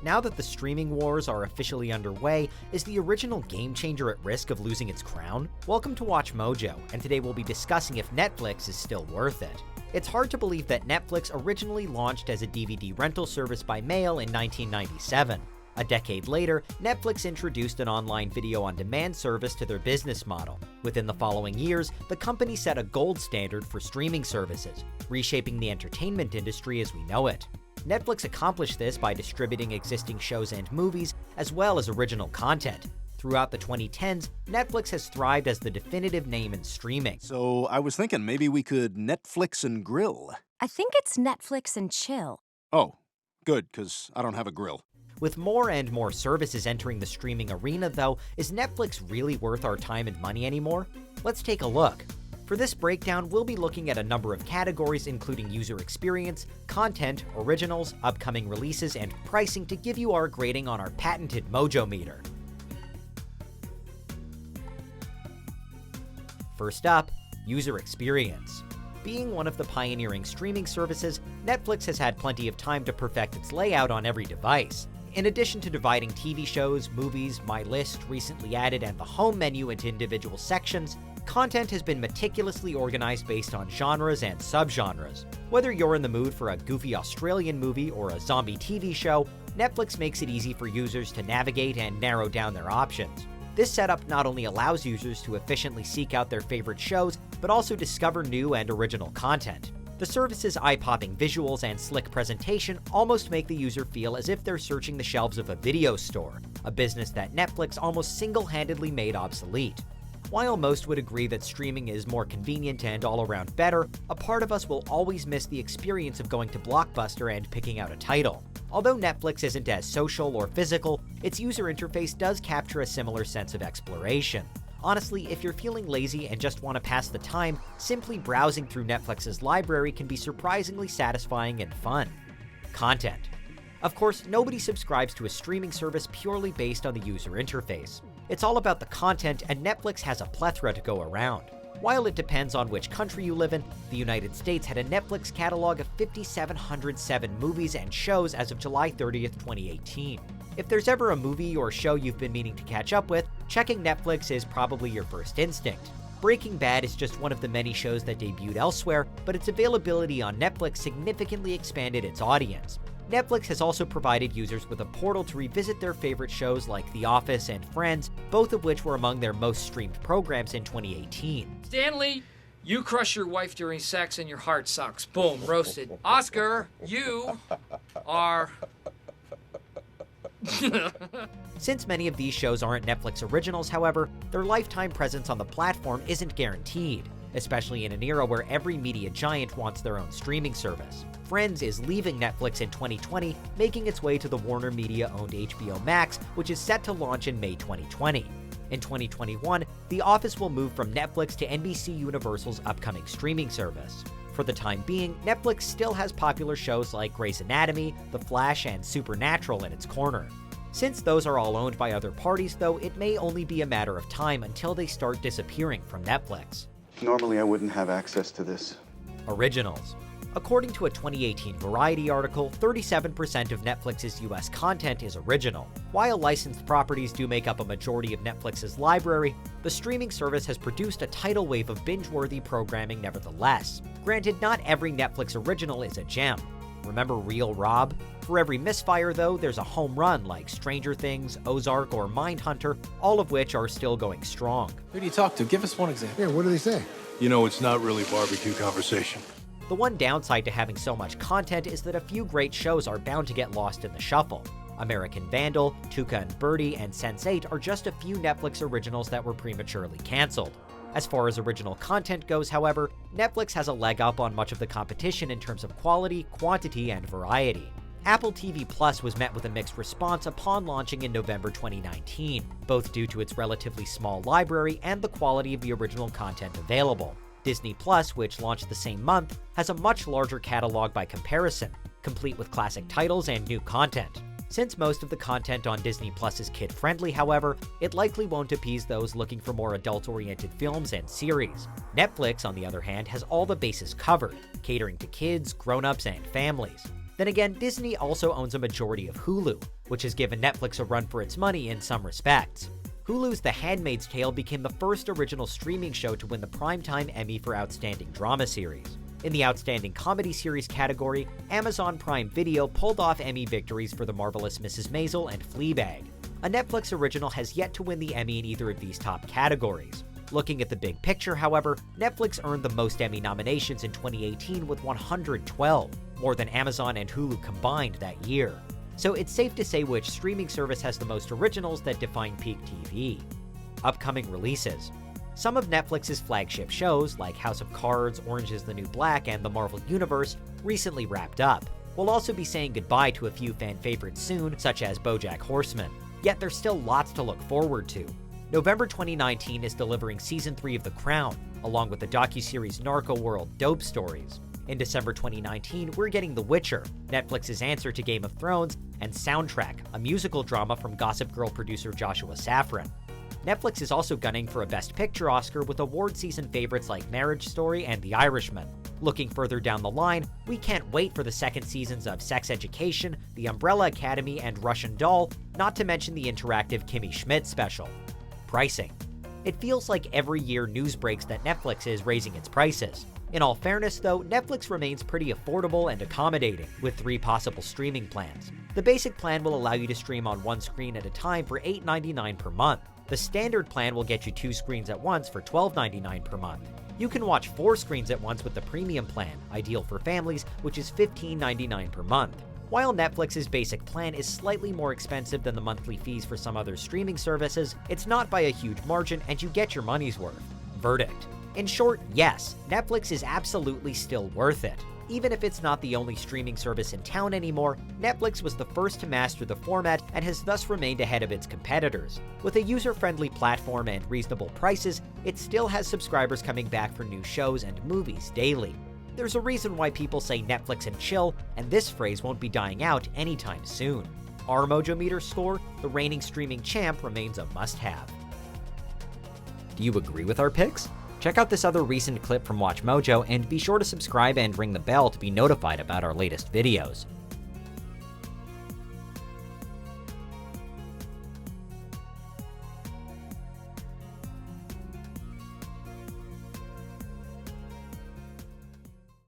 Now that the streaming wars are officially underway, is the original game changer at risk of losing its crown? Welcome to WatchMojo, and today we'll be discussing if Netflix is still worth it. It's hard to believe that Netflix originally launched as a DVD rental service by mail in 1997. A decade later, Netflix introduced an online video-on-demand service to their business model. Within the following years, the company set a gold standard for streaming services, reshaping the entertainment industry as we know it. Netflix accomplished this by distributing existing shows and movies, as well as original content. Throughout the 2010s, Netflix has thrived as the definitive name in streaming. So I was thinking maybe we could Netflix and grill. I think it's Netflix and chill. Oh, good, because I don't have a grill. With more and more services entering the streaming arena, though, is Netflix really worth our time and money anymore? Let's take a look. For this breakdown, we'll be looking at a number of categories including user experience, content, originals, upcoming releases, and pricing to give you our grading on our patented Mojo meter. First up, user experience. Being one of the pioneering streaming services, Netflix has had plenty of time to perfect its layout on every device. In addition to dividing TV shows, movies, My List, recently added, and the home menu into individual sections, content has been meticulously organized based on genres and subgenres. Whether you're in the mood for a goofy Australian movie or a zombie TV show, Netflix makes it easy for users to navigate and narrow down their options. This setup not only allows users to efficiently seek out their favorite shows, but also discover new and original content. The service's eye-popping visuals and slick presentation almost make the user feel as if they're searching the shelves of a video store, a business that Netflix almost single-handedly made obsolete. While most would agree that streaming is more convenient and all-around better, a part of us will always miss the experience of going to Blockbuster and picking out a title. Although Netflix isn't as social or physical, its user interface does capture a similar sense of exploration. Honestly, if you're feeling lazy and just want to pass the time, simply browsing through Netflix's library can be surprisingly satisfying and fun. Content. Of course, nobody subscribes to a streaming service purely based on the user interface. It's all about the content, and Netflix has a plethora to go around. While it depends on which country you live in, the United States had a Netflix catalog of 5,707 movies and shows as of July 30th, 2018. If there's ever a movie or show you've been meaning to catch up with, checking Netflix is probably your first instinct. Breaking Bad is just one of the many shows that debuted elsewhere, but its availability on Netflix significantly expanded its audience. Netflix has also provided users with a portal to revisit their favorite shows like The Office and Friends, both of which were among their most streamed programs in 2018. Stanley, you crush your wife during sex and your heart sucks. Boom, roasted. Oscar, you are... Since many of these shows aren't Netflix originals, however, their lifetime presence on the platform isn't guaranteed, especially in an era where every media giant wants their own streaming service. Friends is leaving Netflix in 2020, making its way to the Warner Media-owned HBO Max, which is set to launch in May 2020. In 2021, The Office will move from Netflix to NBC Universal's upcoming streaming service. For the time being, Netflix still has popular shows like Grey's Anatomy, The Flash, and Supernatural in its corner. Since those are all owned by other parties, though, it may only be a matter of time until they start disappearing from Netflix. Normally, I wouldn't have access to this. Originals. According to a 2018 Variety article, 37% of Netflix's US content is original. While licensed properties do make up a majority of Netflix's library, the streaming service has produced a tidal wave of binge-worthy programming nevertheless. Granted, not every Netflix original is a gem. Remember Real Rob? For every misfire, though, there's a home run like Stranger Things, Ozark, or Mindhunter, all of which are still going strong. Who do you talk to? Give us one example. Yeah, what do they say? You know, it's not really barbecue conversation. The one downside to having so much content is that a few great shows are bound to get lost in the shuffle. American Vandal, Tuca and Birdie, and Sense8 are just a few Netflix originals that were prematurely canceled. As far as original content goes, however, Netflix has a leg up on much of the competition in terms of quality, quantity, and variety. Apple TV Plus was met with a mixed response upon launching in November 2019, both due to its relatively small library and the quality of the original content available. Disney Plus, which launched the same month, has a much larger catalog by comparison, complete with classic titles and new content. Since most of the content on Disney Plus is kid-friendly, however, it likely won't appease those looking for more adult-oriented films and series. Netflix, on the other hand, has all the bases covered, catering to kids, grown-ups, and families. Then again, Disney also owns a majority of Hulu, which has given Netflix a run for its money in some respects. Hulu's The Handmaid's Tale became the first original streaming show to win the Primetime Emmy for Outstanding Drama Series. In the Outstanding Comedy Series category, Amazon Prime Video pulled off Emmy victories for The Marvelous Mrs. Maisel and Fleabag. A Netflix original has yet to win the Emmy in either of these top categories. Looking at the big picture, however, Netflix earned the most Emmy nominations in 2018 with 112, more than Amazon and Hulu combined that year. So it's safe to say which streaming service has the most originals that define peak TV. Upcoming releases. Some of Netflix's flagship shows, like House of Cards, Orange is the New Black, and the Marvel Universe, recently wrapped up. We'll also be saying goodbye to a few fan favorites soon, such as BoJack Horseman. Yet there's still lots to look forward to. November 2019 is delivering Season 3 of The Crown, along with the docuseries Narco World Dope Stories. In December 2019, we're getting The Witcher, Netflix's answer to Game of Thrones, and Soundtrack, a musical drama from Gossip Girl producer Joshua Safran. Netflix is also gunning for a Best Picture Oscar with award season favorites like Marriage Story and The Irishman. Looking further down the line, we can't wait for the second seasons of Sex Education, The Umbrella Academy, and Russian Doll, not to mention the interactive Kimmy Schmidt special. Pricing. It feels like every year news breaks that Netflix is raising its prices. In all fairness though, Netflix remains pretty affordable and accommodating, with 3 possible streaming plans. The basic plan will allow you to stream on one screen at a time for $8.99 per month. The standard plan will get you 2 screens at once for $12.99 per month. You can watch 4 screens at once with the premium plan, ideal for families, which is $15.99 per month. While Netflix's basic plan is slightly more expensive than the monthly fees for some other streaming services, it's not by a huge margin and you get your money's worth. Verdict. In short, yes, Netflix is absolutely still worth it. Even if it's not the only streaming service in town anymore, Netflix was the first to master the format and has thus remained ahead of its competitors. With a user-friendly platform and reasonable prices, it still has subscribers coming back for new shows and movies daily. There's a reason why people say Netflix and chill, and this phrase won't be dying out anytime soon. Our Mojo-meter score, the reigning streaming champ, remains a must-have. Do you agree with our picks? Check out this other recent clip from WatchMojo and be sure to subscribe and ring the bell to be notified about our latest videos.